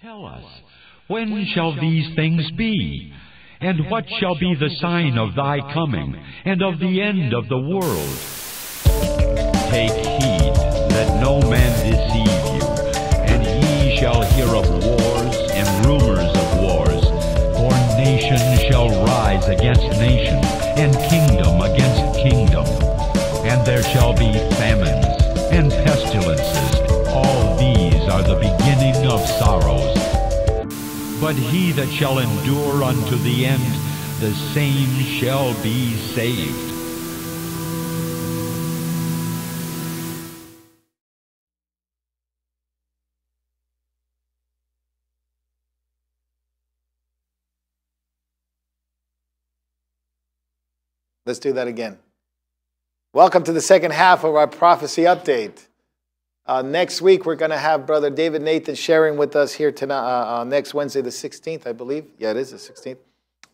Tell us, when shall these things be? And what shall be the sign of thy coming, and of the end of the world? Take heed that no man deceive you, and ye shall hear of wars and rumors of wars. For nation shall rise against nation, and kingdom against kingdom. And there shall be famines and pestilences. All these are the beginning of sorrows. But he that shall endure unto the end, the same shall be saved. Let's do that again. Welcome to the second half of our prophecy update. Next week, we're going to have Brother David Nathan sharing with us here tonight, next Wednesday, the 16th, I believe. Yeah, it is the 16th.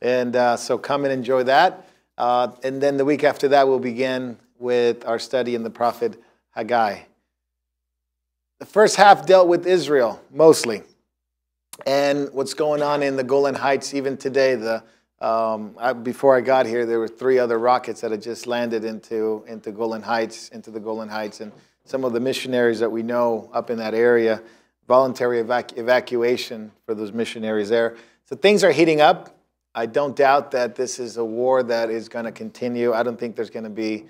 And so come and enjoy that. And then the week after that, we'll begin with our study in the prophet Haggai. The first half dealt with Israel, mostly. And what's going on in the Golan Heights even today. Before I got here, there were 3 other rockets that had just landed into the Golan Heights. And some of the missionaries that we know up in that area, voluntary evacuation for those missionaries there. So things are heating up. I don't doubt that this is a war that is going to continue. I don't think there's going to be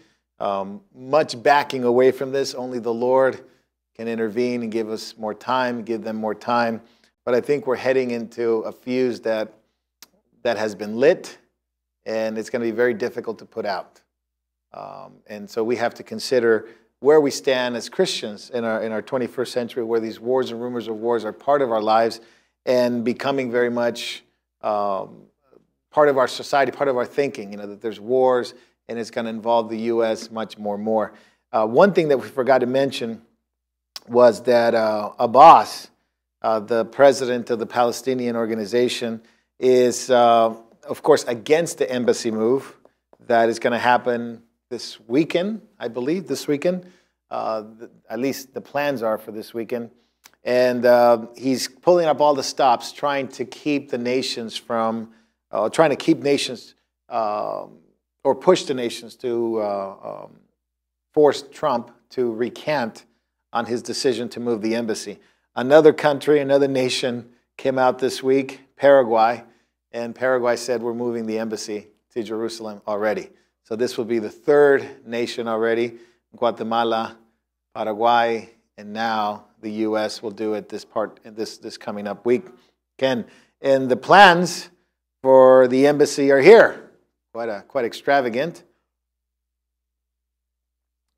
much backing away from this. Only the Lord can intervene and give us more time, give them more time. But I think we're heading into a fuse that has been lit, and it's going to be very difficult to put out. And so we have to consider where we stand as Christians in our 21st century, where these wars and rumors of wars are part of our lives and becoming very much part of our society, part of our thinking, that there's wars and it's going to involve the U.S. much more. One thing that we forgot to mention was that Abbas, the president of the Palestinian organization, is, of course, against the embassy move that is going to happen this weekend, I believe, this weekend. At least the plans are for this weekend. And he's pulling up all the stops, trying to keep the nations or push the nations to force Trump to recant on his decision to move the embassy. Another country, another nation came out this week, Paraguay, and Paraguay said we're moving the embassy to Jerusalem already. So this will be the 3rd nation already. Guatemala, Paraguay, and now the U.S. will do it this coming up week. And the plans for the embassy are here. Quite extravagant.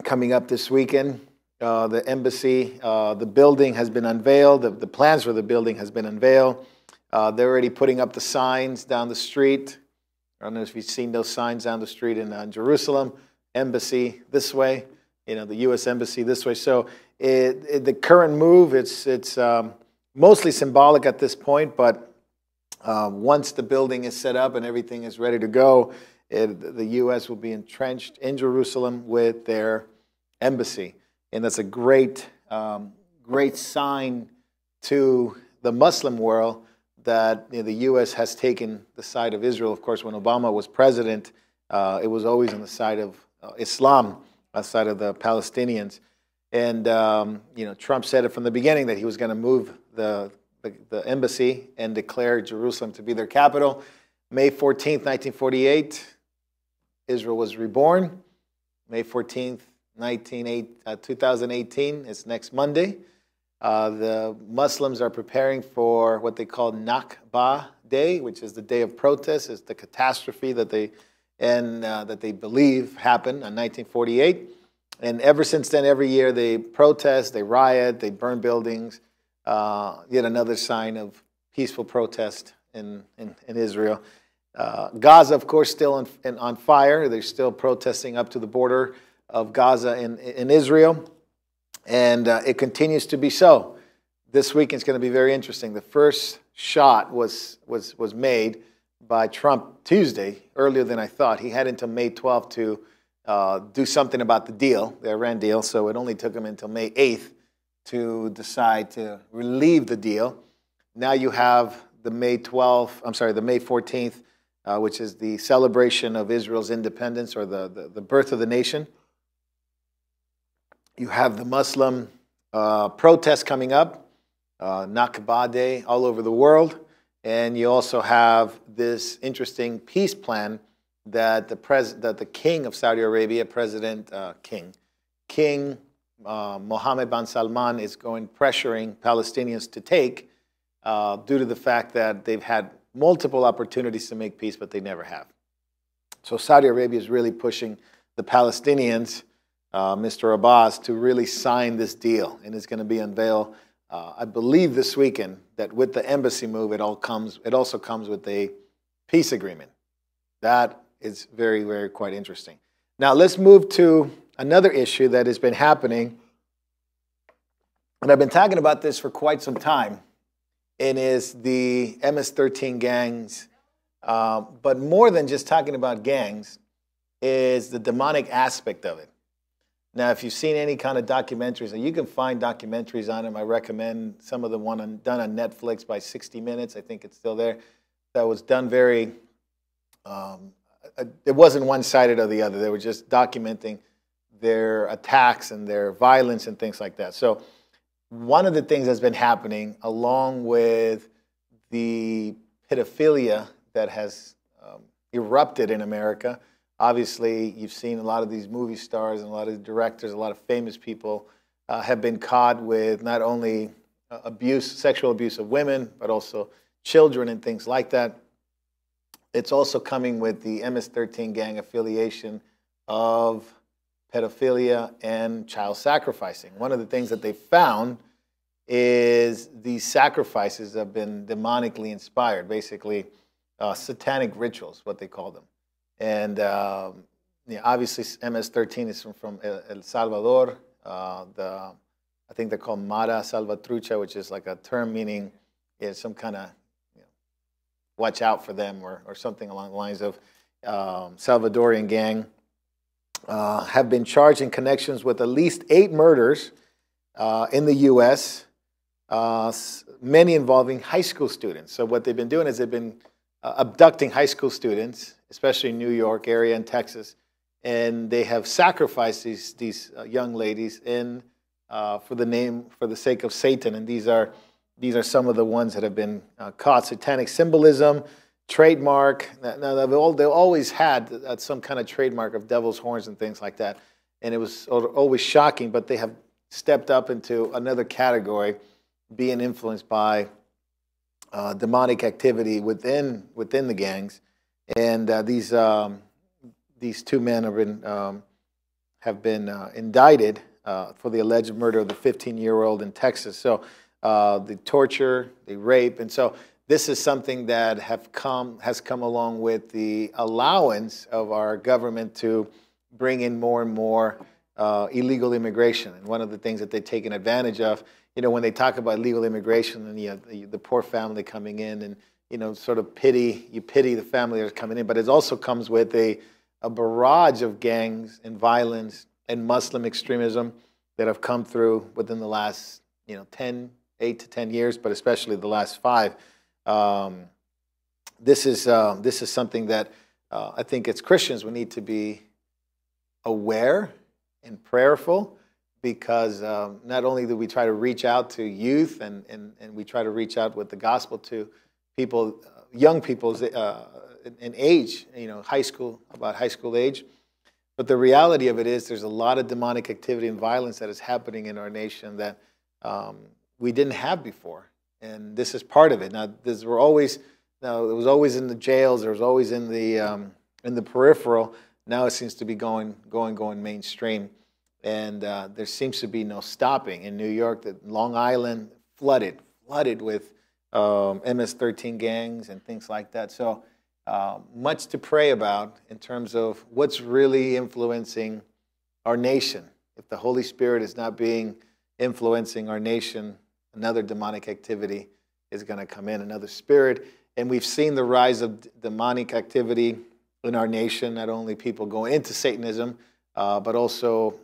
Coming up this weekend, the embassy, the building has been unveiled. The plans for the building has been unveiled. They're already putting up the signs down the street. I don't know if you've seen those signs down the street in Jerusalem. Embassy this way, the U.S. Embassy this way. So the current move, it's mostly symbolic at this point, but once the building is set up and everything is ready to go, the U.S. will be entrenched in Jerusalem with their embassy. And that's a great sign to the Muslim world that the U.S. has taken the side of Israel. Of course, when Obama was president, it was always on the side of Islam, on the side of the Palestinians. And Trump said it from the beginning that he was going to move the embassy and declare Jerusalem to be their capital. May 14th, 1948, Israel was reborn. May 14th, 2018, it's next Monday. The Muslims are preparing for what they call Nakba Day, which is the day of protest. It's the catastrophe that they believe happened in 1948. And ever since then, every year they protest, they riot, they burn buildings. Yet another sign of peaceful protest in Israel. Gaza, of course, still on fire. They're still protesting up to the border of Gaza in Israel. And it continues to be so. This week it's going to be very interesting. The first shot was made by Trump Tuesday, earlier than I thought. He had until May 12th to do something about the deal, the Iran deal, so it only took him until May 8th to decide to relieve the deal. Now you have the May 14th, which is the celebration of Israel's independence, or the birth of the nation. You have the Muslim protests coming up, Nakba Day, all over the world. And you also have this interesting peace plan that the king of Saudi Arabia, King Mohammed bin Salman, is pressuring Palestinians to take, due to the fact that they've had multiple opportunities to make peace, but they never have. So Saudi Arabia is really pushing the Palestinians, Mr. Abbas, to really sign this deal, and it's going to be unveiled, I believe, this weekend. That with the embassy move, it also comes with a peace agreement. That is very, very quite interesting. Now let's move to another issue that has been happening, and I've been talking about this for quite some time, and is the MS-13 gangs. But more than just talking about gangs is the demonic aspect of it. Now, if you've seen any kind of documentaries, and you can find documentaries on them, I recommend some of the one done on Netflix by 60 Minutes. I think it's still there. That was done very, it wasn't one-sided or the other. They were just documenting their attacks and their violence and things like that. So one of the things that's been happening, along with the pedophilia that has erupted in America. Obviously, you've seen a lot of these movie stars and a lot of directors, a lot of famous people have been caught with not only sexual abuse of women, but also children and things like that. It's also coming with the MS-13 gang affiliation of pedophilia and child sacrificing. One of the things that they found is these sacrifices have been demonically inspired, basically satanic rituals, what they call them. And obviously MS-13 is from El Salvador. I think they're called Mara Salvatrucha, which is like a term meaning some kind of watch out for them, or something along the lines of Salvadorian gang. Have been charged in connections with at least 8 murders in the U.S., many involving high school students. So what they've been doing is they've been abducting high school students, especially in New York area and Texas, and they have sacrificed these young ladies for the sake of Satan. And these are some of the ones that have been caught. Satanic symbolism, trademark. Now they always had some kind of trademark of devil's horns and things like that, and it was always shocking. But they have stepped up into another category, being influenced by demonic activity within the gangs. And these 2 men have been indicted for the alleged murder of the 15-year-old in Texas. So the torture, the rape, and so this is something that has come along with the allowance of our government to bring in more and more illegal immigration. And one of the things that they've taken advantage of, when they talk about illegal immigration, and the poor family coming in, and sort of pity the family that's coming in, but it also comes with a barrage of gangs and violence and Muslim extremism that have come through within the last 8 to 10 years, but especially the last 5. This is something that I think as Christians we need to be aware and prayerful, because not only do we try to reach out to youth and we try to reach out with the gospel to people, young people in age, high school age, but the reality of it is there's a lot of demonic activity and violence that is happening in our nation that we didn't have before. And this is part of it. Now, it was always in the jails. There was always in the peripheral. Now it seems to be going mainstream, and there seems to be no stopping. In New York, Long Island flooded with MS-13 gangs and things like that. So much to pray about in terms of what's really influencing our nation. If the Holy Spirit is not influencing our nation, another demonic activity is going to come in, another spirit. And we've seen the rise of demonic activity in our nation, not only people going into Satanism, but also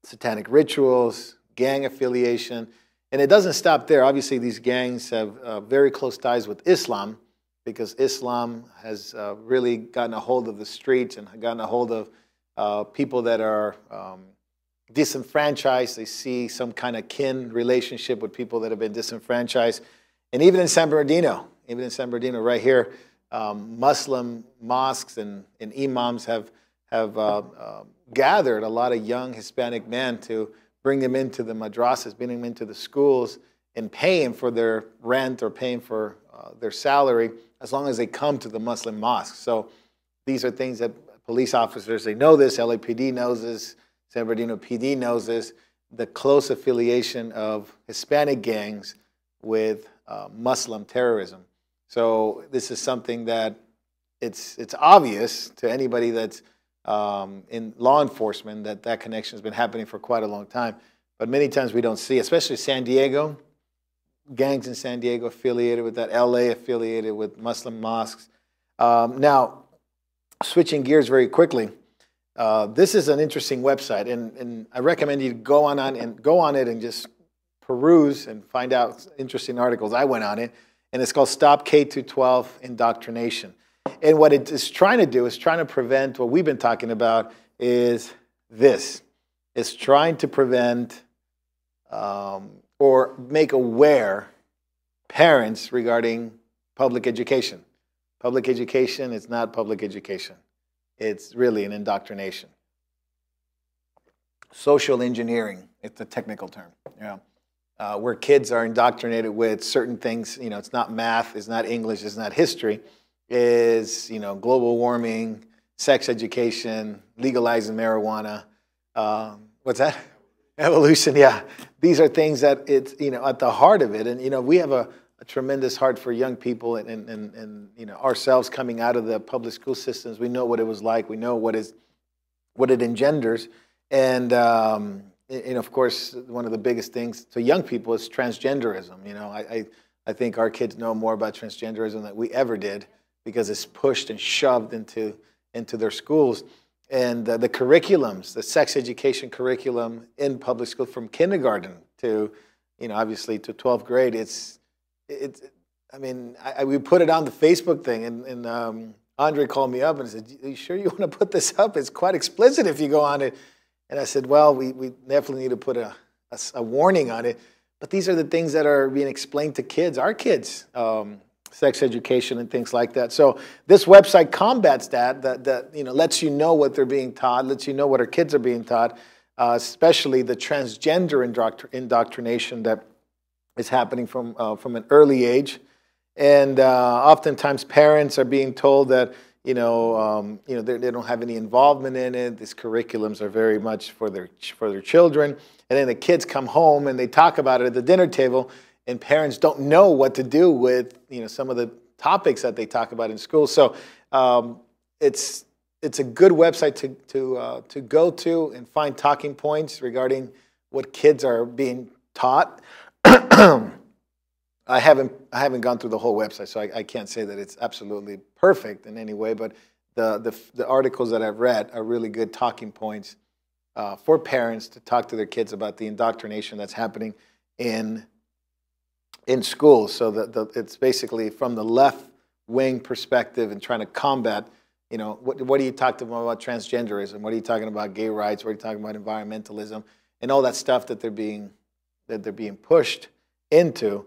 satanic rituals, gang affiliation. And it doesn't stop there. Obviously, these gangs have very close ties with Islam, because Islam has really gotten a hold of the streets and gotten a hold of people that are disenfranchised. They see some kind of kin relationship with people that have been disenfranchised. And even in San Bernardino right here, Muslim mosques and imams have gathered a lot of young Hispanic men to bring them into the madrasas, bring them into the schools, and paying for their rent or paying for their salary as long as they come to the Muslim mosques. So these are things that police officers, they know this, LAPD knows this, San Bernardino PD knows this, the close affiliation of Hispanic gangs with Muslim terrorism. So this is something that it's obvious to anybody that's in law enforcement that connection has been happening for quite a long time. But many times we don't see, especially San Diego, gangs in San Diego affiliated with that, LA affiliated with Muslim mosques. Now, switching gears very quickly, this is an interesting website, and I recommend you go on it and just peruse and find out interesting articles. I went on it, and it's called Stop K-12 Indoctrination. And what it is trying to do is trying to prevent what we've been talking about is this. It's trying to prevent or make aware parents regarding public education. Public education is not public education. It's really an indoctrination. Social engineering, it's a technical term. Where kids are indoctrinated with certain things. It's not math, it's not English, it's not history. Is global warming, sex education, legalizing marijuana. What's that? Evolution. Yeah, these are things that it's at the heart of it. And we have a tremendous heart for young people and ourselves coming out of the public school systems. We know what it was like. We know what it engenders. And of course, one of the biggest things to young people is transgenderism. I think our kids know more about transgenderism than we ever did, because it's pushed and shoved into their schools. And the curriculums, the sex education curriculum in public school from kindergarten to, obviously to 12th grade, we put it on the Facebook thing, and Andre called me up and said, "Are you sure you want to put this up? It's quite explicit if you go on it." And I said, "Well, we definitely need to put a warning on it." But these are the things that are being explained to kids, our kids. Sex education and things like that. So this website combats that lets you know what they're being taught, lets you know what our kids are being taught, especially the transgender indoctrination that is happening from an early age. And oftentimes parents are being told that they don't have any involvement in it. These curriculums are very much for their children. And then the kids come home and they talk about it at the dinner table, and parents don't know what to do with some of the topics that they talk about in school. So it's a good website to go to and find talking points regarding what kids are being taught. I haven't gone through the whole website, so I can't say that it's absolutely perfect in any way. But the articles that I've read are really good talking points for parents to talk to their kids about the indoctrination that's happening in schools. So it's basically from the left-wing perspective and trying to combat, what are you talking about transgenderism? What are you talking about gay rights? What are you talking about environmentalism? And all that stuff that they're being pushed into.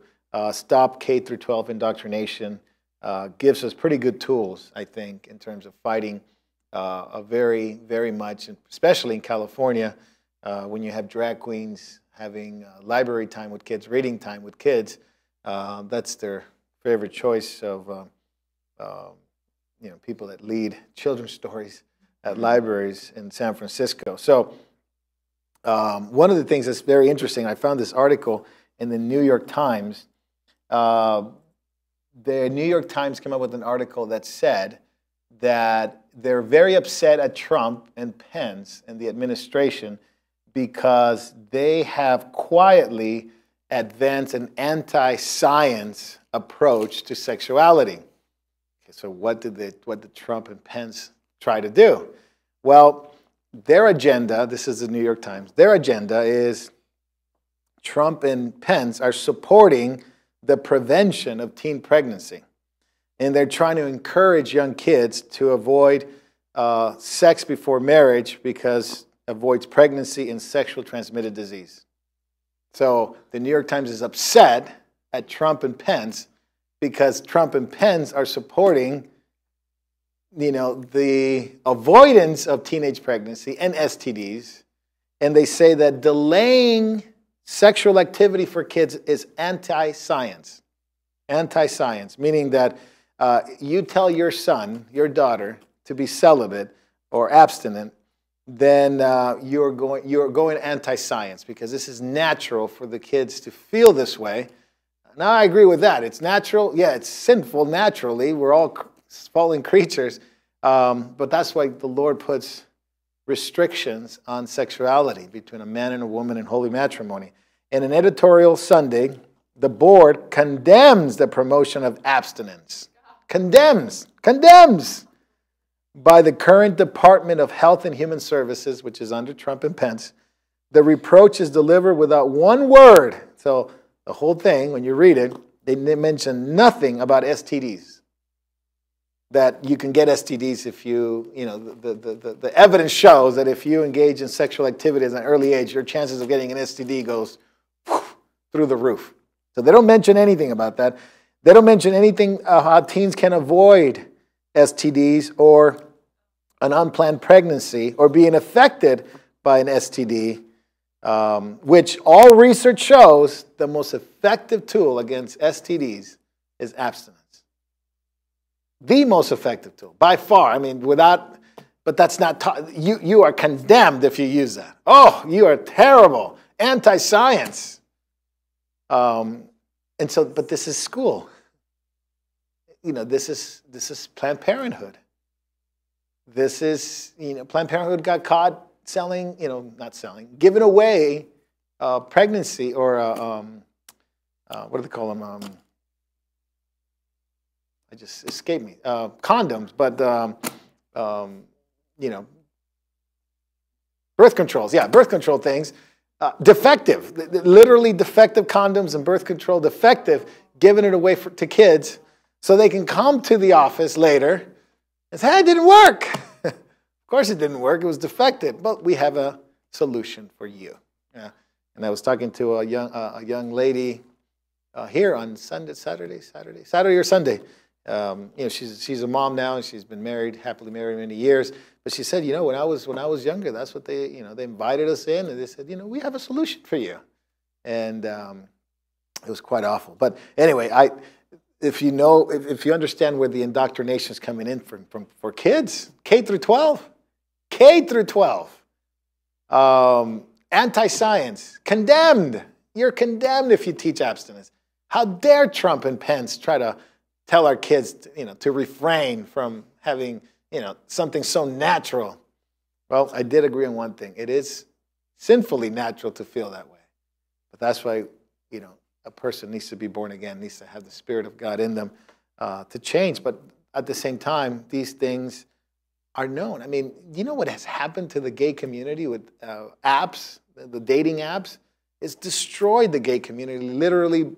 Stop K-12 indoctrination gives us pretty good tools, I think, in terms of fighting a very, very much, especially in California, when you have drag queens having library time with kids, reading time with kids. That's their favorite choice of people that lead children's stories at libraries in San Francisco. So one of the things that's very interesting, I found this article in the New York Times. The New York Times came up with an article that said that they're very upset at Trump and Pence and the administration because they have quietly advanced an anti-science approach to sexuality. Okay, so what did Trump and Pence try to do? Well, their agenda, this is the New York Times, their agenda is Trump and Pence are supporting the prevention of teen pregnancy. And they're trying to encourage young kids to avoid sex before marriage because it avoids pregnancy and sexual transmitted disease. So the New York Times is upset at Trump and Pence because Trump and Pence are supporting, the avoidance of teenage pregnancy and STDs. And they say that delaying sexual activity for kids is anti-science. Anti-science, meaning that you tell your son, your daughter, to be celibate or abstinent, then you're going anti-science because this is natural for the kids to feel this way. Now, I agree with that. It's natural. Yeah, it's sinful naturally. We're all fallen creatures. But that's why the Lord puts restrictions on sexuality between a man and a woman in holy matrimony. In an editorial Sunday, the board condemns the promotion of abstinence. Condemns by the current Department of Health and Human Services, which is under Trump and Pence. The reproach is delivered without one word. So the whole thing, when you read it, they mention nothing about STDs. That you can get STDs if the evidence shows that if you engage in sexual activity at an early age, your chances of getting an STD goes through the roof. So they don't mention anything about that. They don't mention anything how teens can avoid STDs or an unplanned pregnancy or being affected by an STD, which all research shows the most effective tool against STDs is abstinence. The most effective tool, by far. I mean, but that's not, you are condemned if you use that. Oh, you are terrible, anti-science. But this is school. This is Planned Parenthood. This is, Planned Parenthood got caught selling, giving away pregnancy or, what do they call them? I just escaped me. Condoms, but, birth controls. Yeah, birth control things. Defective, literally defective condoms and birth control, defective, giving it away to kids so they can come to the office later and say, hey, it didn't work. Of course it didn't work. It was defective, but we have a solution for you. Yeah. And I was talking to a young lady here on Saturday or Sunday. She's a mom now, and she's been happily married many years. But she said, when I was younger, that's what they invited us in, and they said, we have a solution for you, and it was quite awful. But anyway, if you understand where the indoctrination is coming in for kids, K through 12, anti-science, condemned. You're condemned if you teach abstinence. How dare Trump and Pence try to tell our kids, to refrain from having, something so natural. Well, I did agree on one thing. It is sinfully natural to feel that way. But that's why, a person needs to be born again, needs to have the Spirit of God in them to change. But at the same time, these things are known. I mean, you know what has happened to the gay community with apps, the dating apps? It's destroyed the gay community, literally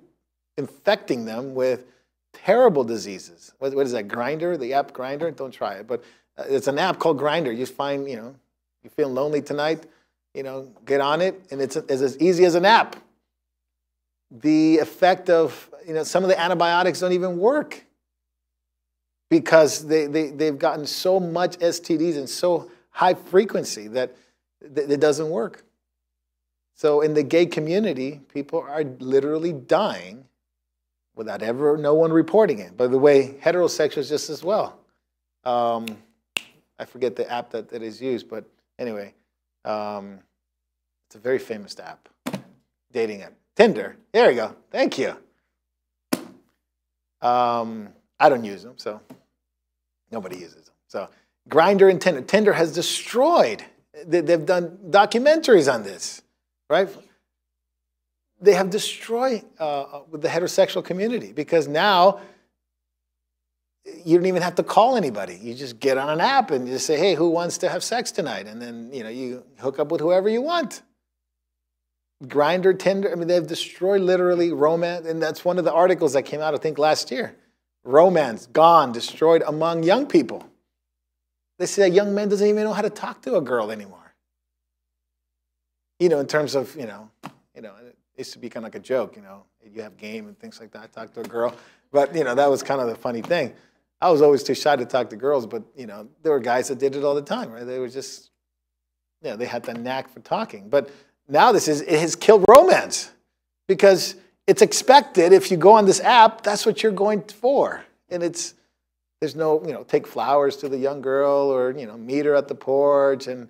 infecting them with terrible diseases. What is that, Grindr? The app Grindr? Don't try it. But it's an app called Grindr. You find, you feel lonely tonight, get on it, and it's as easy as an app. The effect of, some of the antibiotics don't even work because they've gotten so much STDs and so high frequency that it doesn't work. So in the gay community, people are literally dying without no one reporting it. By the way, heterosexuals just as well. I forget the app that is used, but anyway, it's a very famous app, dating app. Tinder. There you go. Thank you. I don't use them, so nobody uses them. So Grindr and Tinder. Tinder has destroyed. They've done documentaries on this, right? They have destroyed the heterosexual community because now you don't even have to call anybody. You just get on an app and you just say, hey, who wants to have sex tonight? And then, you hook up with whoever you want. Grinder, Tinder. I mean, they've destroyed literally romance. And that's one of the articles that came out, I think, last year. Romance gone, destroyed among young people. They say a young man doesn't even know how to talk to a girl anymore. In terms of, it used to be kind of like a joke, you have game and things like that. I talked to a girl. But, that was kind of the funny thing. I was always too shy to talk to girls, but, there were guys that did it all the time, right? They were just, they had the knack for talking. But now it has killed romance because it's expected if you go on this app, that's what you're going for. And there's no, take flowers to the young girl or, meet her at the porch and,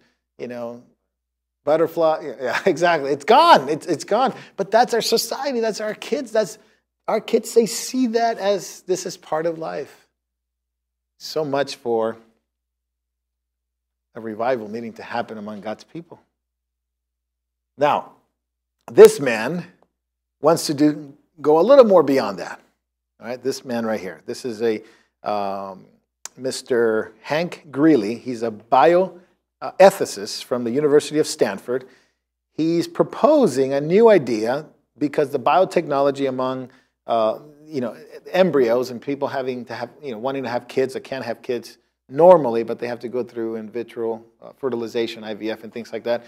butterfly. Yeah, exactly. It's gone. It's gone. But that's our society. That's our kids. That's our kids. They see that as this is part of life. So much for a revival needing to happen among God's people. Now, this man wants to go a little more beyond that. All right, this man right here. This is a Mr. Hank Greeley. He's a bioethicist from the University of Stanford. He's proposing a new idea because the biotechnology among embryos and people having to have wanting to have kids that can't have kids normally, but they have to go through in vitro fertilization, IVF, and things like that.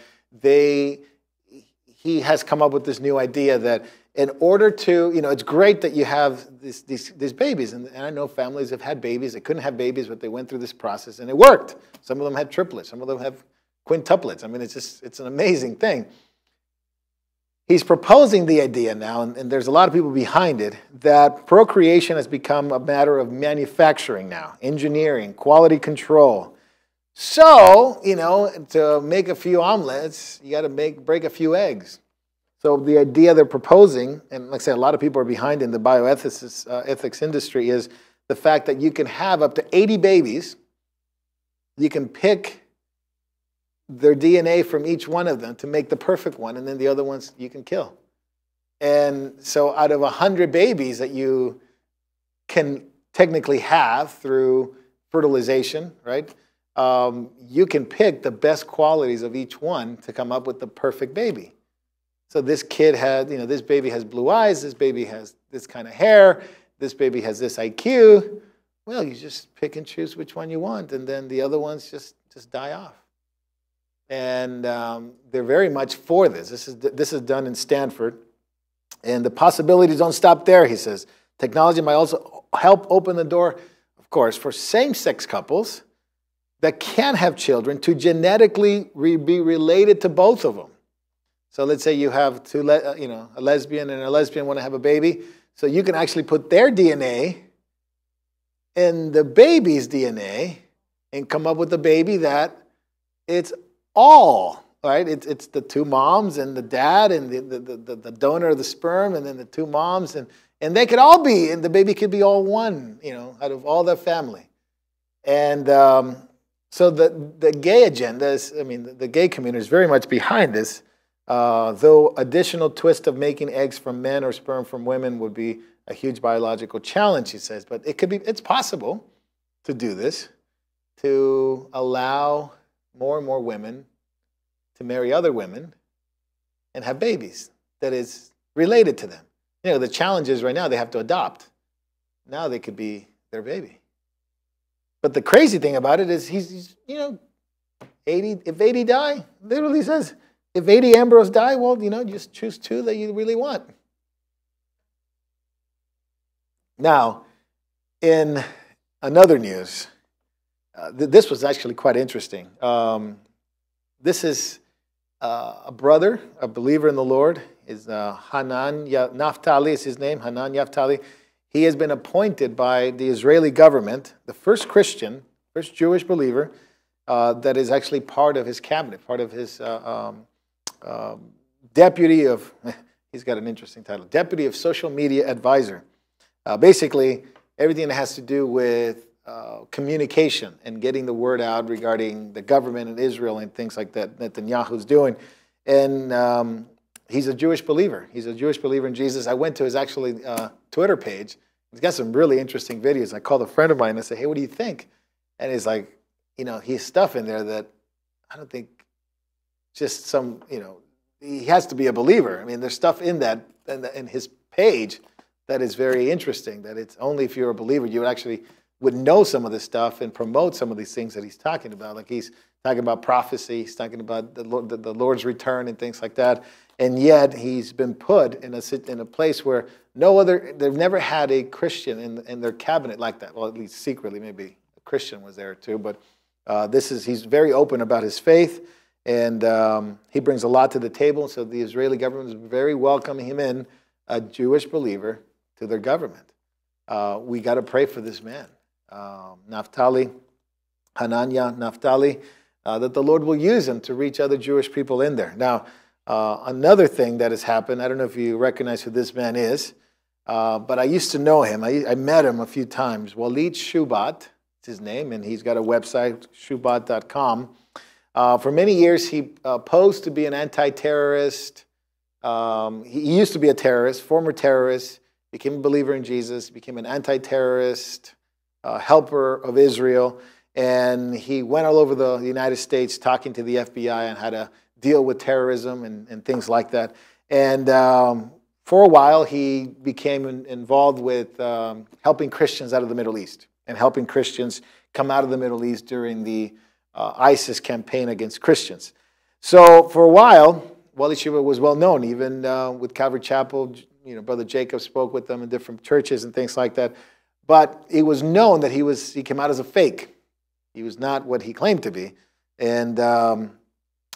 He has come up with this new idea that in order to, it's great that you have these babies. And I know families have had babies. They couldn't have babies, but they went through this process, and it worked. Some of them had triplets. Some of them have quintuplets. I mean, it's an amazing thing. He's proposing the idea now, and there's a lot of people behind it, that procreation has become a matter of manufacturing now, engineering, quality control. So, to make a few omelets, you got to break a few eggs. So the idea they're proposing, and like I said, a lot of people are behind in the bioethics industry, is the fact that you can have up to 80 babies. You can pick their DNA from each one of them to make the perfect one, and then the other ones you can kill. And so out of 100 babies that you can technically have through fertilization, right, you can pick the best qualities of each one to come up with the perfect baby. So this kid had, this baby has blue eyes, this baby has this kind of hair, this baby has this IQ. Well, you just pick and choose which one you want, and then the other ones just die off. And they're very much for this. This is done in Stanford. And the possibilities don't stop there, he says. Technology might also help open the door, of course, for same-sex couples that can have children to genetically be related to both of them. So let's say you have a lesbian and a lesbian want to have a baby. So you can actually put their DNA in the baby's DNA and come up with a baby that it's all, right? It's the two moms and the dad and the donor of the sperm and then the two moms. And they could all be, and the baby could be all one, out of all their family. And so the gay agenda is, the gay community is very much behind this. Though additional twist of making eggs from men or sperm from women would be a huge biological challenge, he says. But it's possible to do this, to allow more and more women to marry other women and have babies that is related to them. The challenge is right now they have to adopt. Now they could be their baby. But the crazy thing about it is he's 80, if 80 die, literally says, if 80 embryos die, well, just choose 2 that you really want. Now, in another news, this was actually quite interesting. This is a brother, a believer in the Lord, is Hanan Naftali is his name, Hanan Naftali. He has been appointed by the Israeli government, the first Christian, first Jewish believer, that is actually part of his cabinet, part of his deputy of, he's got an interesting title, deputy of social media advisor. Basically, everything that has to do with communication and getting the word out regarding the government in Israel and things like that Netanyahu's doing. And he's a Jewish believer. He's a Jewish believer in Jesus. I went to his actually Twitter page. He's got some really interesting videos. I called a friend of mine and I said, hey, what do you think? And he's like, he's stuff in there that I don't think just some, he has to be a believer. I mean, there's stuff in that, in his page, that is very interesting, that it's only if you're a believer you would know some of this stuff and promote some of these things that he's talking about. Like he's talking about prophecy, he's talking about the Lord's return and things like that. And yet he's been put in a place where they've never had a Christian in their cabinet like that. Well, at least secretly, maybe a Christian was there too. But he's very open about his faith, and he brings a lot to the table. So the Israeli government is very welcoming him in, a Jewish believer, to their government. We got to pray for this man, Naphtali, that the Lord will use him to reach other Jewish people in there. Now, another thing that has happened, I don't know if you recognize who this man is, but I used to know him. I met him a few times. Walid Shubat is his name, and he's got a website, shubat.com. For many years, he posed to be an anti-terrorist. He used to be a terrorist, former terrorist, became a believer in Jesus, became an anti-terrorist helper of Israel, and he went all over the United States talking to the FBI on how to deal with terrorism and things like that. And for a while, he became involved with helping Christians out of the Middle East and helping Christians come out of the Middle East during the ISIS campaign against Christians. So for a while, Wali Shubat was well known, even with Calvary Chapel. Brother Jacob spoke with them in different churches and things like that. But it was known that he came out as a fake. He was not what he claimed to be. And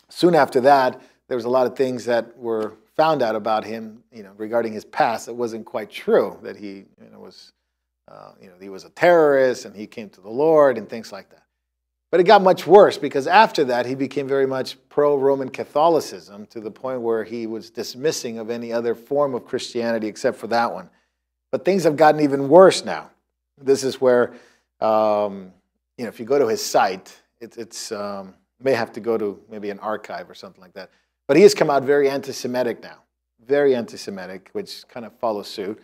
soon after that, there was a lot of things that were found out about him, regarding his past that wasn't quite true. That he, he was a terrorist and he came to the Lord and things like that. But it got much worse, because after that he became very much pro-Roman Catholicism, to the point where he was dismissing of any other form of Christianity except for that one. But things have gotten even worse now. This is where, if you go to his site, it's may have to go to maybe an archive or something like that. But he has come out very anti-Semitic now, very anti-Semitic, which kind of follows suit.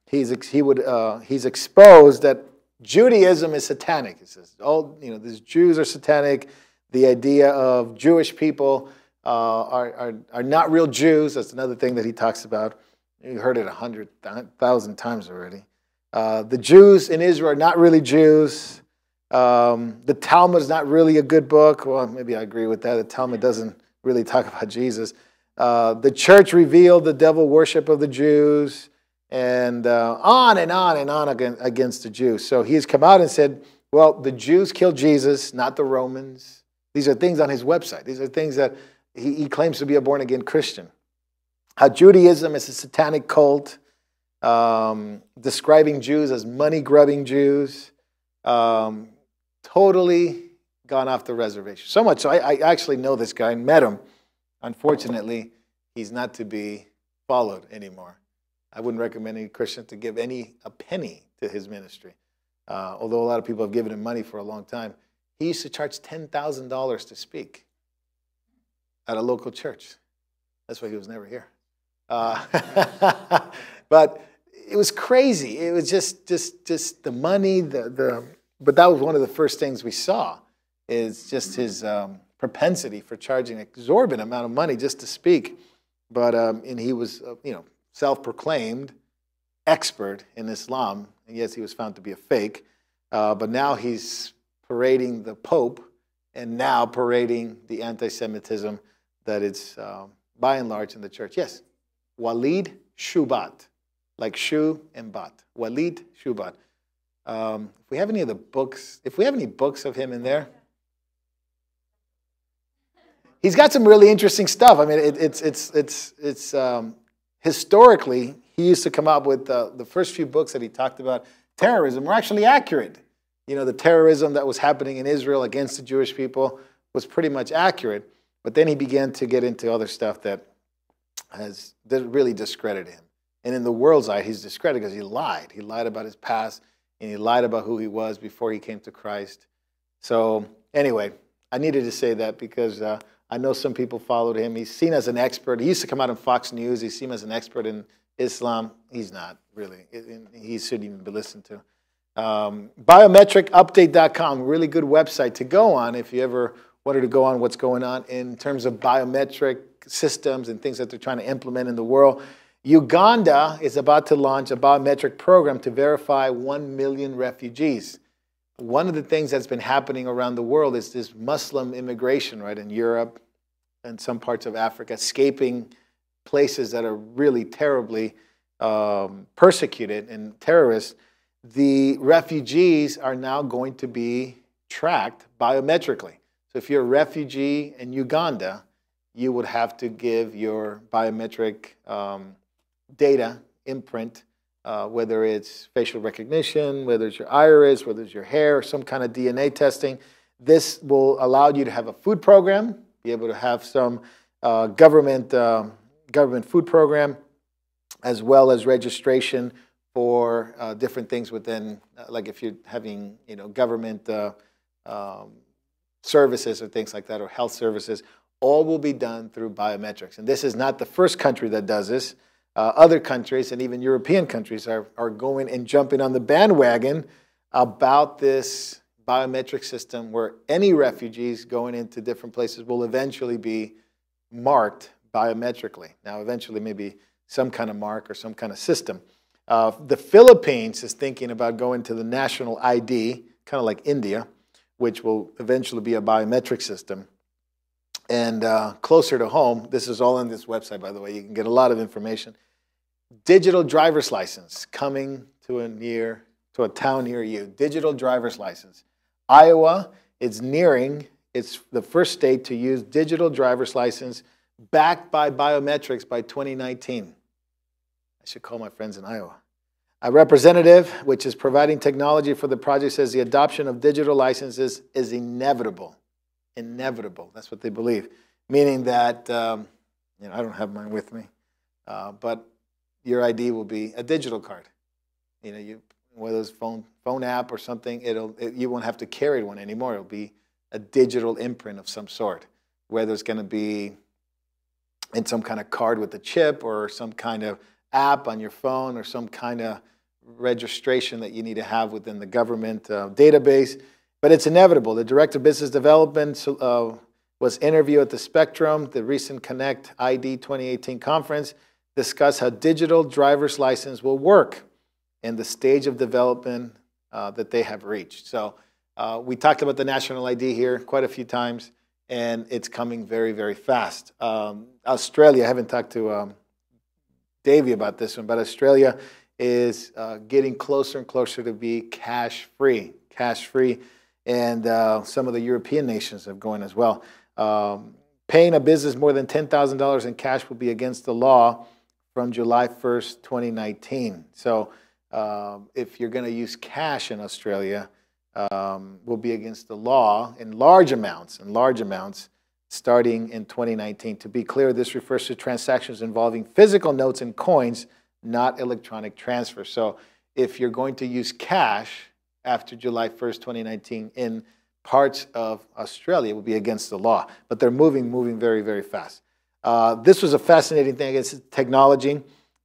He's exposed that Judaism is satanic. He says, these Jews are satanic. The idea of Jewish people are not real Jews. That's another thing that he talks about. You heard it 100,000 times already. The Jews in Israel are not really Jews. The Talmud is not really a good book. Well, maybe I agree with that. The Talmud doesn't really talk about Jesus. The church revealed the devil worship of the Jews, and on and on and on against the Jews. So he's come out and said, well, the Jews killed Jesus, not the Romans. These are things on his website. These are things that he claims to be a born-again Christian. How Judaism is a satanic cult, describing Jews as money-grubbing Jews, totally gone off the reservation. So much so, I actually know this guy and met him. Unfortunately, he's not to be followed anymore. I wouldn't recommend any Christian to give a penny to his ministry, although a lot of people have given him money for a long time. He used to charge $10,000 to speak at a local church. That's why he was never here. But it was crazy. It was just the money. But that was one of the first things we saw, is just his propensity for charging an exorbitant amount of money just to speak. But and he was, self-proclaimed expert in Islam. And yes, he was found to be a fake. But now he's parading the Pope, and now parading the anti-Semitism that is by and large in the church. Yes, Walid Shubat, like shoe and bat. Walid Shubat. If we have any of the books, if we have any books of him in there, he's got some really interesting stuff. I mean, it's historically, he used to come up with the first few books that he talked about terrorism were actually accurate. The terrorism that was happening in Israel against the Jewish people was pretty much accurate. But then he began to get into other stuff that really discredited him. And in the world's eye, he's discredited because he lied. He lied about his past, and he lied about who he was before he came to Christ. So anyway, I needed to say that because I know some people followed him. He's seen as an expert. He used to come out on Fox News. He's seen as an expert in Islam. He's not, really. He shouldn't even be listened to. Biometricupdate.com, really good website to go on if you ever wanted to go on what's going on in terms of biometric systems and things that they're trying to implement in the world. Uganda is about to launch a biometric program to verify 1 million refugees. One of the things that's been happening around the world is this Muslim immigration, right, in Europe and some parts of Africa, escaping places that are really terribly persecuted and terrorists. The refugees are now going to be tracked biometrically. So if you're a refugee in Uganda, you would have to give your biometric data imprint, whether it's facial recognition, whether it's your iris, whether it's your hair, or some kind of DNA testing. This will allow you to have a food program, be able to have some government food program, as well as registration for different things within, like if you're having government services or things like that, or health services. All will be done through biometrics. And this is not the first country that does this. Other countries and even European countries are going and jumping on the bandwagon about this biometric system where any refugees going into different places will eventually be marked biometrically. Now, eventually maybe some kind of mark or some kind of system. The Philippines is thinking about going to the national ID, kind of like India, which will eventually be a biometric system. And closer to home, this is all on this website, by the way. You can get a lot of information. Digital driver's license coming to a town near you. Digital driver's license. Iowa is nearing, it's the first state to use digital driver's license backed by biometrics by 2019. I should call my friends in Iowa. A representative, which is providing technology for the project, says the adoption of digital licenses is inevitable. Inevitable. That's what they believe. Meaning that, I don't have mine with me, but your ID will be a digital card. Whether it's phone app or something, you won't have to carry one anymore. It'll be a digital imprint of some sort, whether it's going to be in some kind of card with a chip or some kind of app on your phone or some kind of registration that you need to have within the government database. But it's inevitable. The Director of Business Development was interviewed at the Spectrum, the recent Connect ID 2018 conference, discussed how digital driver's license will work and the stage of development that they have reached. So we talked about the national ID here quite a few times, and it's coming very, very fast. Australia, I haven't talked to Davey about this one, but Australia is getting closer and closer to be cash-free. Cash-free. And some of the European nations have gone as well. Paying a business more than $10,000 in cash will be against the law from July 1st, 2019. So if you're going to use cash in Australia, will be against the law in large amounts, starting in 2019. To be clear, this refers to transactions involving physical notes and coins, not electronic transfers. So if you're going to use cash after July 1st, 2019, in parts of Australia, it will be against the law. But they're moving very, very fast. This was a fascinating thing. It's technology,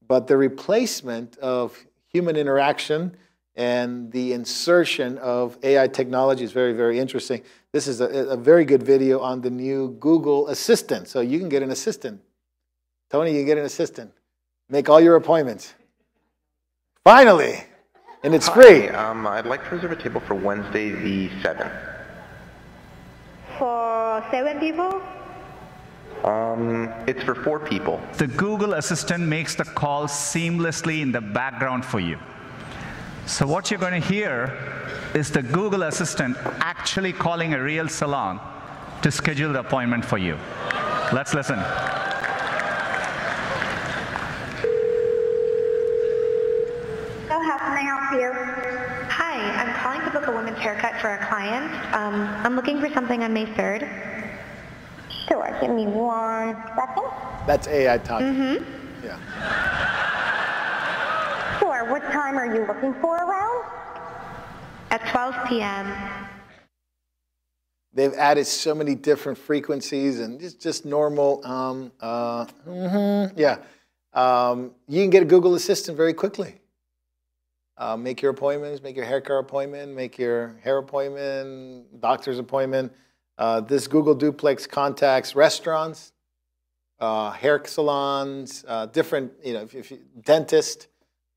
but the replacement of human interaction and the insertion of AI technology is very, very interesting. This is a very good video on the new Google Assistant. So you can get an assistant. Tony, you can get an assistant. Make all your appointments. Finally! And it's free. I'd like to reserve a table for Wednesday the 7th. For 7 people? It's for 4 people. The Google Assistant makes the call seamlessly in the background for you. So what you're going to hear is the Google Assistant actually calling a real salon to schedule the appointment for you. Let's listen. Hi, I'm calling to book a women's haircut for a client. I'm looking for something on May 3rd. Sure, give me 1 second. That's AI talking. Mm-hmm. Yeah. Sure, what time are you looking for around? At 12 p.m. They've added so many different frequencies and just normal. You can get a Google Assistant very quickly. Make your appointments, make your haircut appointment, make your hair appointment, doctor's appointment. This Google Duplex contacts restaurants, hair salons, different, if you, dentist.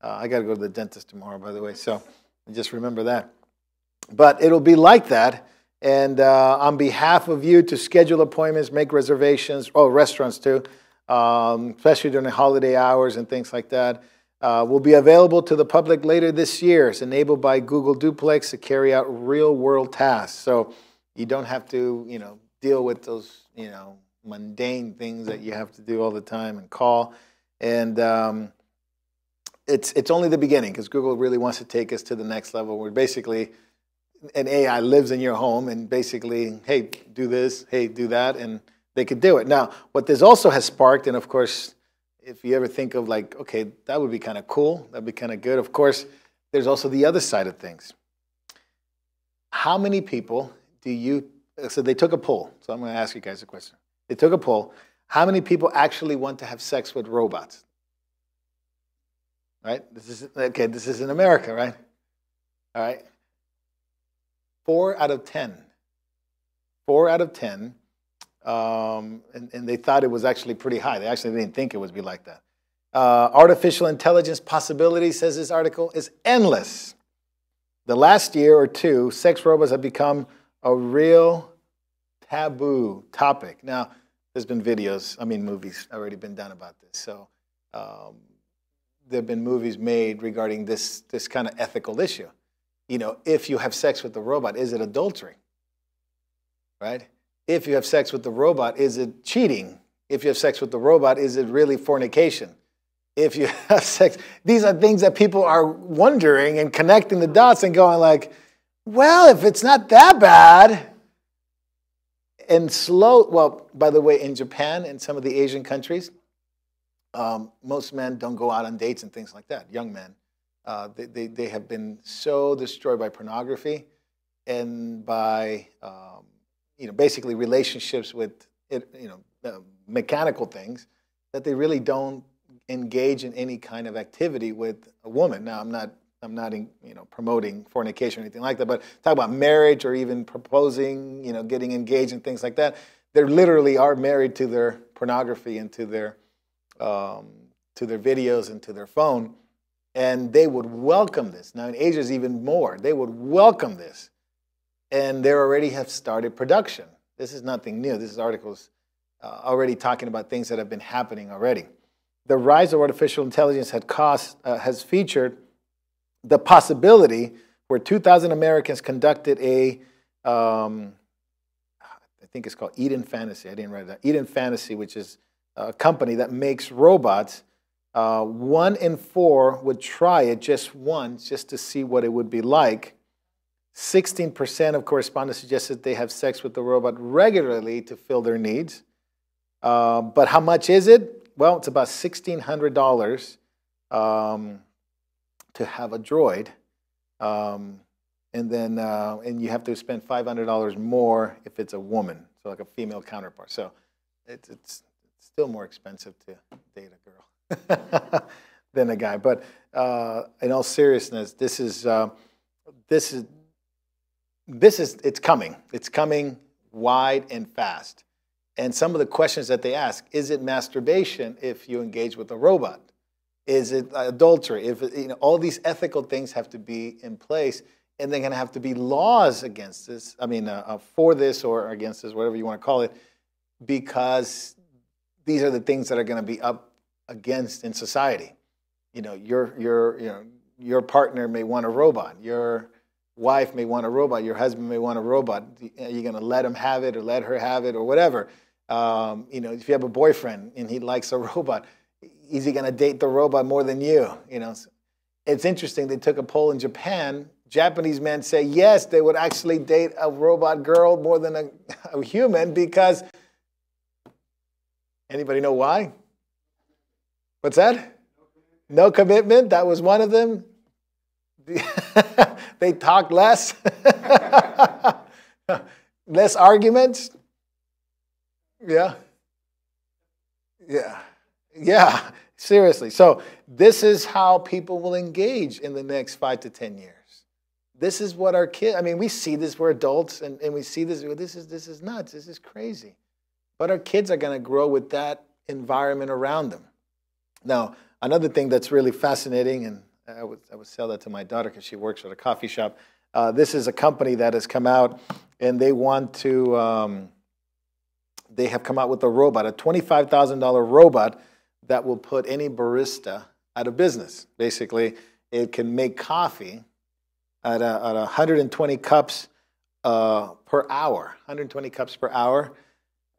I got to go to the dentist tomorrow, by the way, so just remember that. But it'll be like that. And on behalf of you, to schedule appointments, make reservations, restaurants too, especially during the holiday hours and things like that, will be available to the public later this year. It's enabled by Google Duplex to carry out real-world tasks. So you don't have to, deal with those, mundane things that you have to do all the time and call. And it's only the beginning, because Google really wants to take us to the next level, where basically an AI lives in your home and basically, hey, do this, hey, do that, and they could do it. Now, what this also has sparked, and of course, if you ever think of like, okay, that would be kind of cool, that'd be kind of good, of course, there's also the other side of things. How many people do you, so they took a poll, so I'm going to ask you guys a question. They took a poll. How many people actually want to have sex with robots? Right? This is in America, right? All right. 4 out of 10. 4 out of 10. And they thought it was actually pretty high. They actually didn't think it would be like that. Artificial intelligence possibilities, says this article, is endless. The last year or two, sex robots have become a real taboo topic. Now, there's been movies already been done about this. So there have been movies made regarding this kind of ethical issue. If you have sex with the robot, is it adultery? Right? If you have sex with the robot, is it cheating? If you have sex with the robot, is it really fornication? If you have sex, these are things that people are wondering and connecting the dots and going like, well, if it's not that bad. And by the way, in Japan and some of the Asian countries, most men don't go out on dates and things like that, young men. They have been so destroyed by pornography and by, basically relationships with, mechanical things, that they really don't engage in any kind of activity with a woman. Now, I'm not promoting fornication or anything like that, but talk about marriage or even proposing, getting engaged and things like that. They literally are married to their pornography and to their videos and to their phone. And they would welcome this. Now, in Asia is even more. They would welcome this. And they already have started production. This is nothing new. This is articles already talking about things that have been happening already. The rise of artificial intelligence has featured the possibility where 2,000 Americans conducted I think it's called Eden Fantasy. I didn't write that. Eden Fantasy, which is a company that makes robots. 1 in 4 would try it just once, just to see what it would be like. 16% of correspondents suggested they have sex with the robot regularly to fill their needs. But how much is it? Well, it's about $1,600 to have a droid. And you have to spend $500 more if it's a woman, so like a female counterpart. So it's still more expensive to date a girl than a guy. But in all seriousness, it's coming. It's coming wide and fast. And some of the questions that they ask: is it masturbation if you engage with a robot? Is it adultery? All these ethical things have to be in place, and they're going to have to be laws against this. For this or against this, whatever you want to call it, because these are the things that are going to be up against in society. Your partner may want a robot. Your wife may want a robot. Your husband may want a robot. Are you going to let him have it or let her have it or whatever? If you have a boyfriend and he likes a robot, is he going to date the robot more than you? It's interesting. They took a poll in Japan. Japanese men say yes, they would actually date a robot girl more than a human, because anybody know why? What's that? No commitment. That was one of them. They talk less. Less arguments. Yeah. Seriously. So this is how people will engage in the next 5 to 10 years. This is what our kids, we see this, we're adults, and we see this is nuts, this is crazy. But our kids are going to grow with that environment around them. Now, another thing that's really fascinating, and I would sell that to my daughter because she works at a coffee shop. This is a company that has come out, and they want to. They have come out with a robot, a $25,000 robot that will put any barista out of business. Basically, it can make coffee at 120 cups per hour. 120 cups per hour.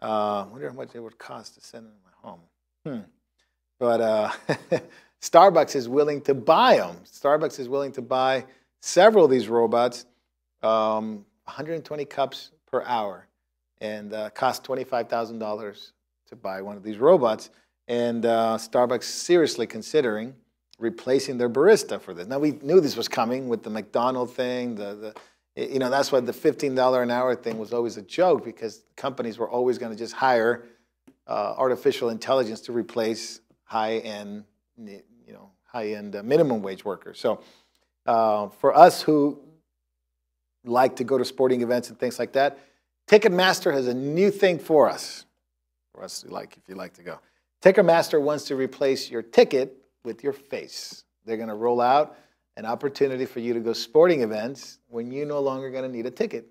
I wonder how much it would cost to send them to my home. But Starbucks is willing to buy them. Starbucks is willing to buy several of these robots, 120 cups per hour, and cost $25,000 to buy one of these robots. And Starbucks seriously considering replacing their barista for this. Now, we knew this was coming with the McDonald's thing. That's why the $15 an hour thing was always a joke, because companies were always going to just hire artificial intelligence to replace high-end minimum wage workers. So for us who like to go to sporting events and things like that, Ticketmaster has a new thing for us. For us, if you like to go. Ticketmaster wants to replace your ticket with your face. They're going to roll out an opportunity for you to go sporting events when you're no longer going to need a ticket.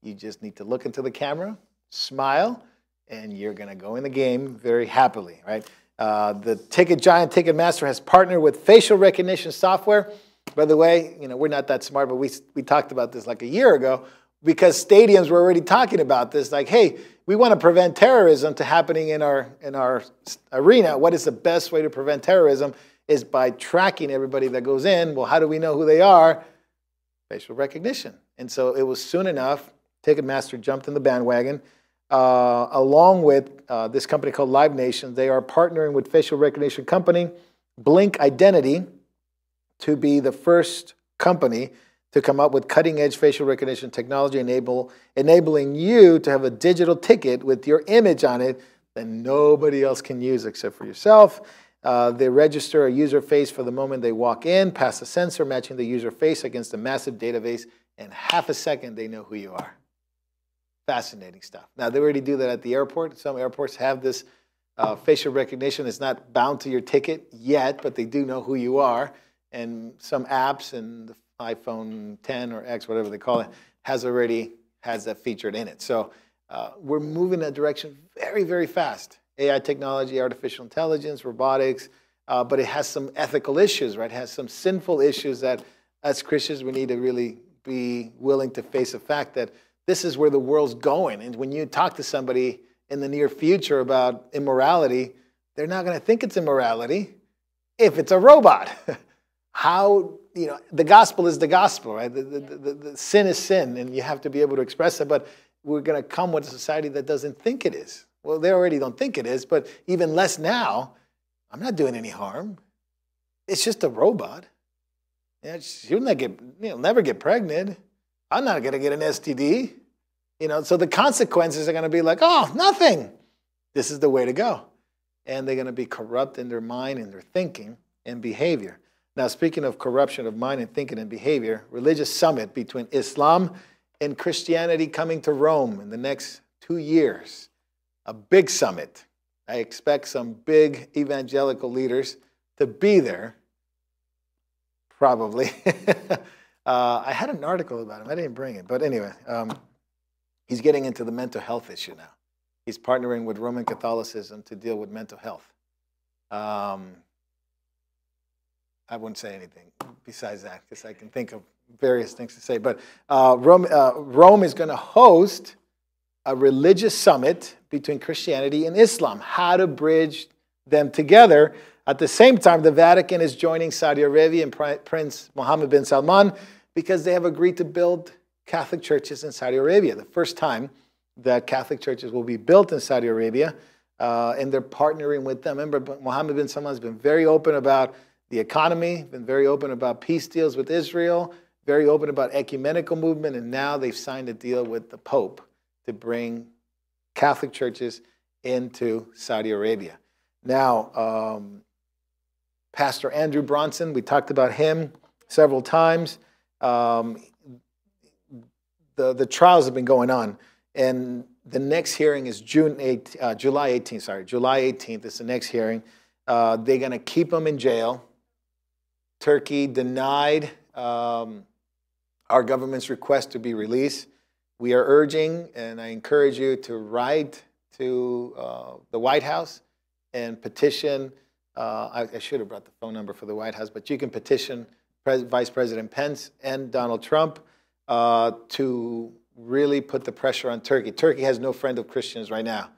You just need to look into the camera, smile, and you're going to go in the game very happily, right? The ticket giant Ticketmaster has partnered with facial recognition software. By the way, we're not that smart, but we talked about this like a year ago, because stadiums were already talking about this. Like, hey, we want to prevent terrorism to happening in our arena. What is the best way to prevent terrorism? Is by tracking everybody that goes in. Well, how do we know who they are? Facial recognition. And so it was soon enough, Ticketmaster jumped in the bandwagon. Along with this company called Live Nation, they are partnering with facial recognition company Blink Identity to be the first company to come up with cutting-edge facial recognition technology, enabling you to have a digital ticket with your image on it that nobody else can use except for yourself. They register a user face for the moment they walk in, pass a sensor matching the user face against a massive database. In half a second, they know who you are. Fascinating stuff. Now, they already do that at the airport. Some airports have this facial recognition. It's not bound to your ticket yet, but they do know who you are. And some apps, and the iPhone 10 or X, whatever they call it, has that featured in it. So we're moving in that direction very, very fast. AI technology, artificial intelligence, robotics, but it has some ethical issues, right? It has some sinful issues that, as Christians, we need to really be willing to face the fact that this is where the world's going. And when you talk to somebody in the near future about immorality, they're not going to think it's immorality if it's a robot. The gospel is the gospel, right? The sin is sin, and you have to be able to express it. But we're going to come with a society that doesn't think it is. Well, they already don't think it is, but even less now. I'm not doing any harm. It's just a robot. You'll never get pregnant. I'm not going to get an STD. So the consequences are going to be like, oh, nothing. This is the way to go. And they're going to be corrupt in their mind and their thinking and behavior. Now, speaking of corruption of mind and thinking and behavior, religious summit between Islam and Christianity coming to Rome in the next 2 years. A big summit. I expect some big evangelical leaders to be there, probably. I had an article about him. I didn't bring it. But anyway, he's getting into the mental health issue now. He's partnering with Roman Catholicism to deal with mental health. I wouldn't say anything besides that, because I can think of various things to say. But Rome is going to host a religious summit between Christianity and Islam, how to bridge them together. At the same time, the Vatican is joining Saudi Arabia and Prince Mohammed bin Salman, because they have agreed to build Catholic churches in Saudi Arabia. The first time that Catholic churches will be built in Saudi Arabia, and they're partnering with them. Remember, Mohammed bin Salman has been very open about the economy, been very open about peace deals with Israel, very open about ecumenical movement, and now they've signed a deal with the Pope to bring Catholic churches into Saudi Arabia. Now, Pastor Andrew Bronson, we talked about him several times. The trials have been going on, and The next hearing is July 18th. Sorry, July 18th is the next hearing. They're going to keep him in jail. Turkey denied our government's request to be released. We are urging, and I encourage you to write to the White House and petition. I should have brought the phone number for the White House, but you can petition Vice President Pence and Donald Trump to really put the pressure on Turkey. Turkey has no friend of Christians right now.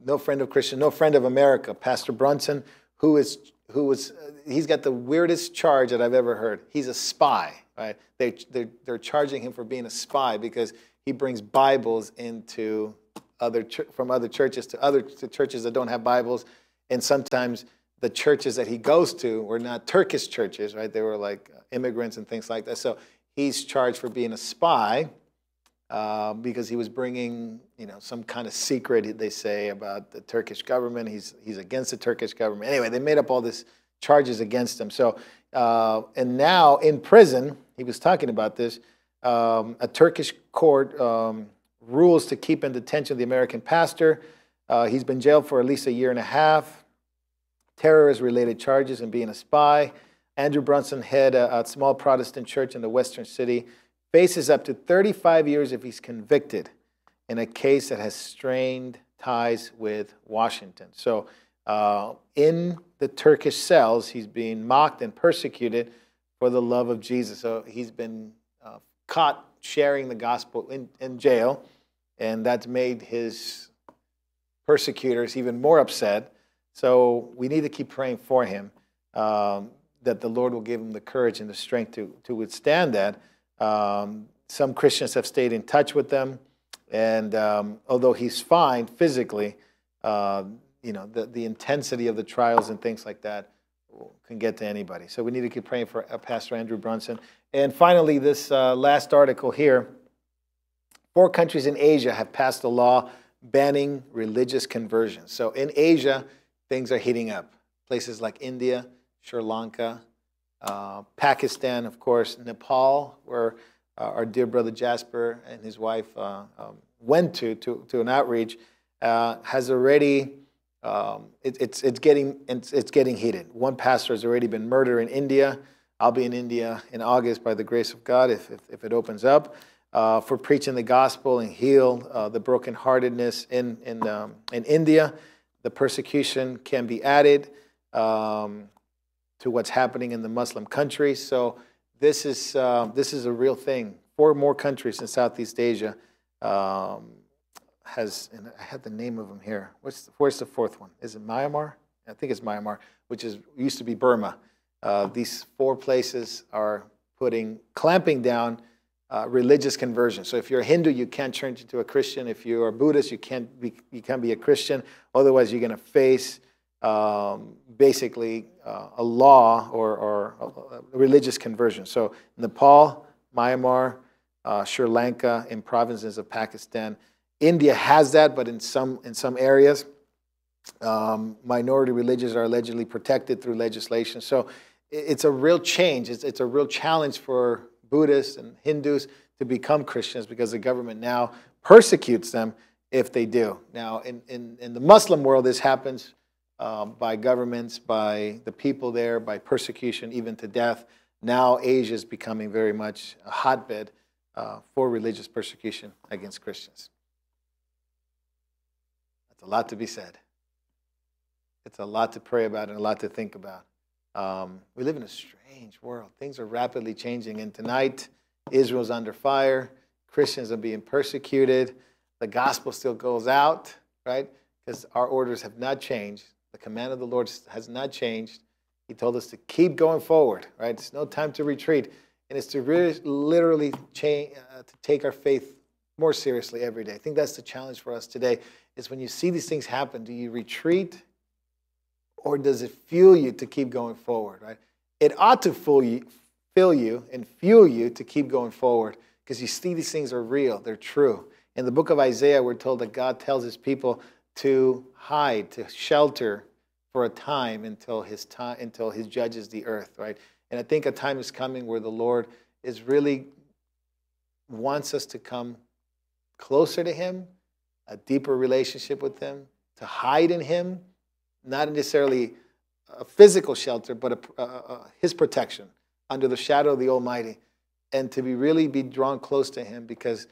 No friend of Christians, no friend of America. Pastor Brunson, he's got the weirdest charge that I've ever heard. He's a spy, right? They're charging him for being a spy because he brings Bibles into from other churches to churches that don't have Bibles, and sometimes the churches that he goes to were not Turkish churches, right? They were like immigrants and things like that. So he's charged for being a spy because he was bringing, some kind of secret, they say, about the Turkish government. He's against the Turkish government. Anyway, they made up all these charges against him. So, and now in prison, he was talking about this, a Turkish court rules to keep in detention the American pastor. He's been jailed for at least 1.5 years. Terrorist-related charges and being a spy. Andrew Brunson, head a small Protestant church in the western city, faces up to 35 years if he's convicted in a case that has strained ties with Washington. So in the Turkish cells, he's being mocked and persecuted for the love of Jesus. So he's been caught sharing the gospel in jail, and that's made his persecutors even more upset. So we need to keep praying for him, that the Lord will give him the courage and the strength to withstand that. Some Christians have stayed in touch with them, and although he's fine physically, the intensity of the trials and things like that can get to anybody. So we need to keep praying for Pastor Andrew Brunson. And finally, this last article here, 4 countries in Asia have passed a law banning religious conversions. So in Asia, things are heating up. Places like India, Sri Lanka, Pakistan, of course, Nepal, where our dear brother Jasper and his wife went to an outreach, has already, it's getting heated. One pastor has already been murdered in India. I'll be in India in August by the grace of God if it opens up, for preaching the gospel and heal the brokenheartedness in India. The persecution can be added to what's happening in the Muslim countries. So this is a real thing. 4 more countries in Southeast Asia has, and I had the name of them here. Where's the 4th one? Is it Myanmar? I think it's Myanmar, which used to be Burma. These 4 places are clamping down religious conversion. So if you're a Hindu, you can't turn into a Christian. If you are Buddhist, you can't be a Christian. Otherwise, you're going to face basically a law or a religious conversion. So Nepal, Myanmar, Sri Lanka, and provinces of Pakistan. India has that, but in some areas, minority religions are allegedly protected through legislation. So it's a real change. It's a real challenge for Buddhists and Hindus to become Christians because the government now persecutes them if they do. Now, in the Muslim world, this happens by governments, by the people there, by persecution, even to death. Now Asia is becoming very much a hotbed for religious persecution against Christians. That's a lot to be said. It's a lot to pray about and a lot to think about. We live in a strange world. Things are rapidly changing, and tonight Israel's under fire. Christians are being persecuted. The gospel still goes out, right? Because our orders have not changed. The command of the Lord has not changed. He told us to keep going forward, right? It's no time to retreat. And it's to really, literally to take our faith more seriously every day. I think that's the challenge for us today, is when you see these things happen, do you retreat or does it fuel you to keep going forward, right? It ought to fill you and fuel you to keep going forward because you see these things are real, they're true. In the book of Isaiah, we're told that God tells his people to hide, to shelter for a time until he judges the earth, right? And I think a time is coming where the Lord is really wants us to come closer to him, a deeper relationship with him, to hide in him, not necessarily a physical shelter, but his protection under the shadow of the Almighty, and to really be drawn close to him, because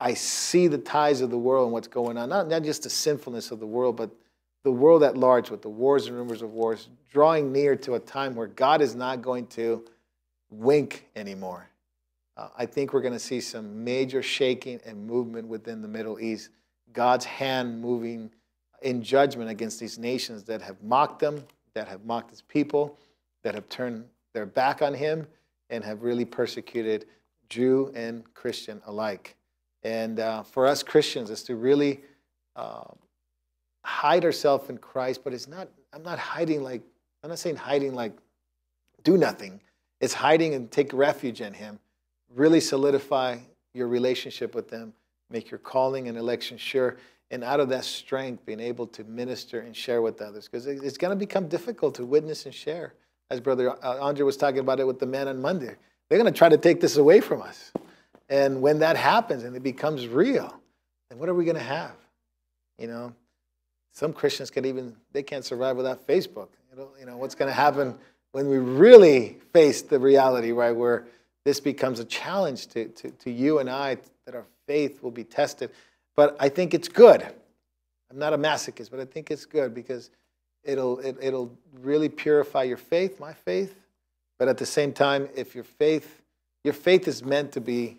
I see the ties of the world and what's going on, not just the sinfulness of the world, but the world at large with the wars and rumors of wars, drawing near to a time where God is not going to wink anymore. I think we're going to see some major shaking and movement within the Middle East. God's hand moving in judgment against these nations that have mocked them, that have mocked his people, that have turned their back on him, and have really persecuted Jew and Christian alike. And for us Christians is to really hide ourselves in Christ, but I'm not saying hiding like do nothing. It's hiding and take refuge in him. Really solidify your relationship with them. Make your calling and election sure. And out of that strength, being able to minister and share with others. Because it's going to become difficult to witness and share. As Brother Andre was talking about it with the man on Monday. They're going to try to take this away from us. And when that happens and it becomes real, then what are we going to have? You know, some Christians they can't survive without Facebook. You know what's going to happen when we really face the reality, right, where this becomes a challenge to you and I, that our faith will be tested. But I think it's good. I'm not a masochist, but I think it's good because it'll really purify your faith, my faith. But at the same time, if your faith is meant to be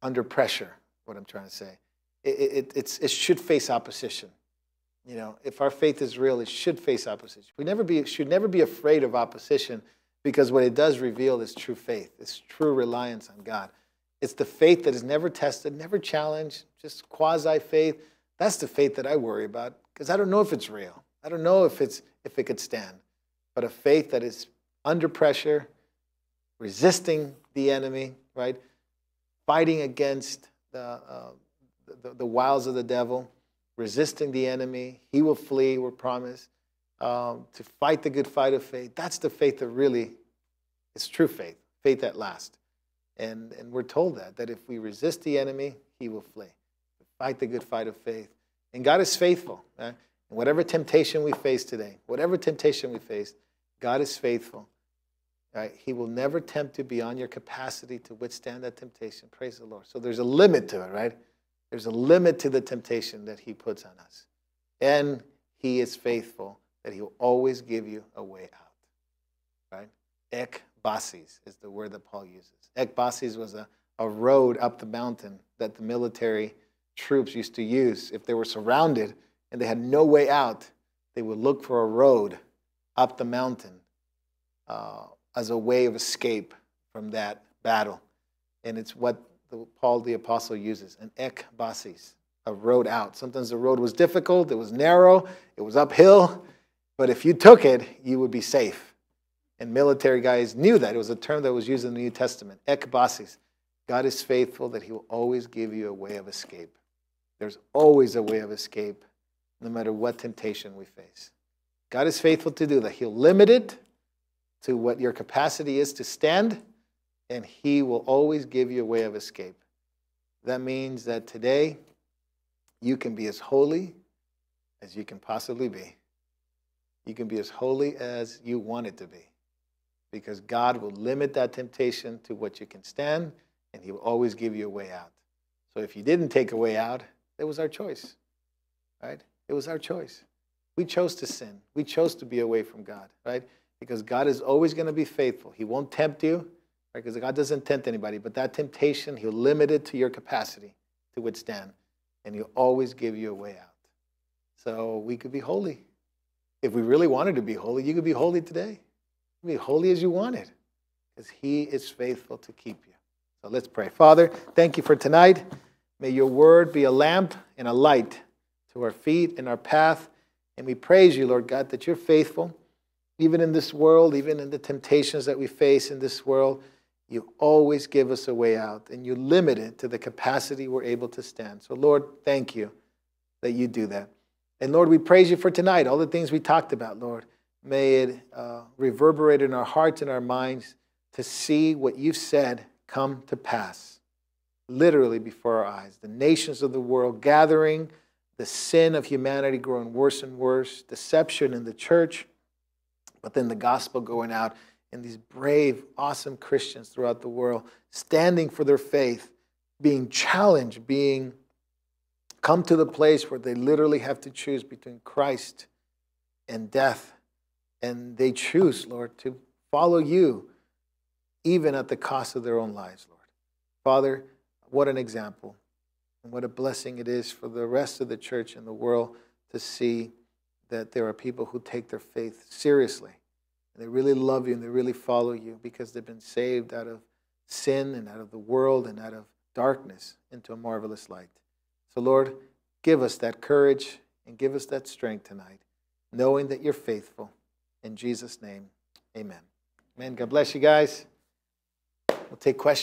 under pressure, what I'm trying to say. It should face opposition. You know, if our faith is real, it should face opposition. We should never be afraid of opposition, because what it does reveal is true faith. It's true reliance on God. It's the faith that is never tested, never challenged, just quasi-faith. That's the faith that I worry about, because I don't know if it's real. I don't know if it could stand. But a faith that is under pressure, resisting the enemy, right? Fighting against the wiles of the devil, resisting the enemy. He will flee, we're promised. To fight the good fight of faith. That's the faith that really is true faith, faith at last. And we're told that if we resist the enemy, he will flee. Fight the good fight of faith. And God is faithful. Right? And whatever temptation we face today, God is faithful. Right? He will never tempt you beyond your capacity to withstand that temptation. Praise the Lord. So there's a limit to it, right? There's a limit to the temptation that he puts on us. And he is faithful that he will always give you a way out. Right? Ekbasis is the word that Paul uses. Ekbasis was a road up the mountain that the military troops used to use. If they were surrounded and they had no way out, they would look for a road up the mountain as a way of escape from that battle. And it's what Paul the Apostle uses, an ekbasis, a road out. Sometimes the road was difficult, it was narrow, it was uphill, but if you took it, you would be safe. And military guys knew that. It was a term that was used in the New Testament, ekbasis. God is faithful that he will always give you a way of escape. There's always a way of escape, no matter what temptation we face. God is faithful to do that. He'll limit it to what your capacity is to stand, and he will always give you a way of escape. That means that today you can be as holy as you can possibly be. You can be as holy as you want it to be, because God will limit that temptation to what you can stand, and he will always give you a way out. So if you didn't take a way out, it was our choice, right? It was our choice. We chose to sin. We chose to be away from God, right? Because God is always going to be faithful. He won't tempt you, right? Because God doesn't tempt anybody. But that temptation, he'll limit it to your capacity to withstand. And he'll always give you a way out. So we could be holy. If we really wanted to be holy, you could be holy today. You could be holy as you wanted, because he is faithful to keep you. So let's pray. Father, thank you for tonight. May your word be a lamp and a light to our feet and our path. And we praise you, Lord God, that you're faithful. Even in this world, even in the temptations that we face in this world, you always give us a way out, and you limit it to the capacity we're able to stand. So, Lord, thank you that you do that. And, Lord, we praise you for tonight, all the things we talked about, Lord. May it reverberate in our hearts and our minds to see what you've said come to pass, literally before our eyes. The nations of the world gathering, the sin of humanity growing worse and worse, deception in the church, but then the gospel going out, and these brave, awesome Christians throughout the world standing for their faith, being challenged, being come to the place where they literally have to choose between Christ and death. And they choose, Lord, to follow you, even at the cost of their own lives, Lord. Father, what an example. And what a blessing it is for the rest of the church and the world to see that there are people who take their faith seriously. And they really love you and they really follow you because they've been saved out of sin and out of the world and out of darkness into a marvelous light. So, Lord, give us that courage and give us that strength tonight, knowing that you're faithful. In Jesus' name, amen. Amen. God bless you guys. We'll take questions.